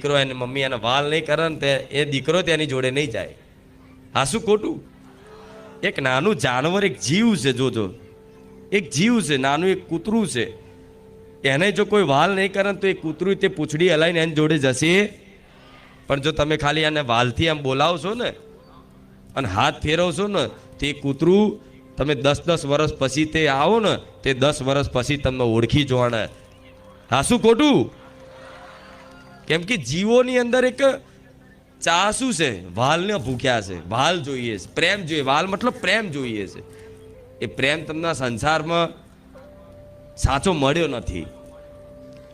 દીકરો એને મમ્મી એના વાલ નહીં કરે ને એ દીકરો તેની જોડે નહીં જાય. હા શું ખોટું? એક નાનું જાનવર, એક જીવ છે, જોજો, એક જીવ છે, નાનું એક કૂતરું છે, એને જો કોઈ વાલ નહીં કરે તો એ કૂતરું તે પૂંછડી હલાવીને એની જોડે જશે. પણ જો તમે ખાલી આને વાલથી આમ બોલાવશો ને અને હાથ ફેરવશો ને તે કૂતરું તમે 10-10 વર્ષ પછી તે આવો ને તે 10 વર્ષ પછી તમને ઓળખી જોવાને. હા શું ખોટું? કેમ કે જીવોની અંદર એક ચાસુ છે, વાલને ભૂખ્યા છે, વાલ જોઈએ છે, પ્રેમ જોઈએ. વાલ મતલબ પ્રેમ જોઈએ છે. એ પ્રેમ તમને સંસારમાં સાચો મળ્યો નથી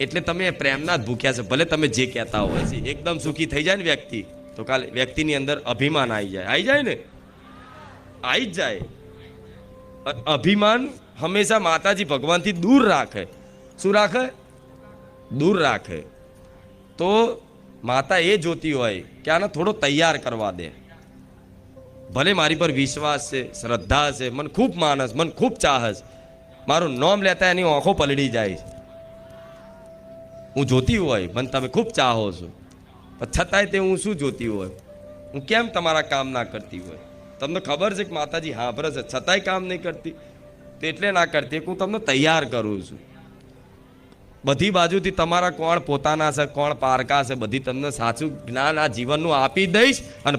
એટલે તમે એ પ્રેમના જ ભૂખ્યા છે. ભલે તમે જે કહેતા હોય છે. એકદમ સુખી થઈ જાય ને વ્યક્તિ તો કાલે વ્યક્તિની અંદર અભિમાન આવી જાય ને, આવી જ જાય. અભિમાન હંમેશા માતાજી ભગવાનથી દૂર રાખે. શું રાખે? દૂર રાખે. તો માતા એ જોતી હોય કે આને થોડો તૈયાર કરવા દે. ભલે મારી પર વિશ્વાસ છે, શ્રદ્ધા છે, મને ખૂબ માનસ, મને ખૂબ ચાહસ, મારું નામ લેતા એની આંખો પલળી જાય. હું જોતી હોય મને તમે ખૂબ ચાહો છો, પણ છતાંય તે હું શું જોતી હોય, હું કેમ તમારા કામ ના કરતી હોય? તમને ખબર છે કે માતાજી સાંભળે છે છતાંય કામ નહીં કરતી, તો એટલે ના કરતી હું તમને તૈયાર કરું છું. બધી બાજુથી તમારા કોણ પોતાના છે, કોણ પારકા છે, બધી તમને સાચું જ્ઞાન આ જીવનનું આપી દઈશ અને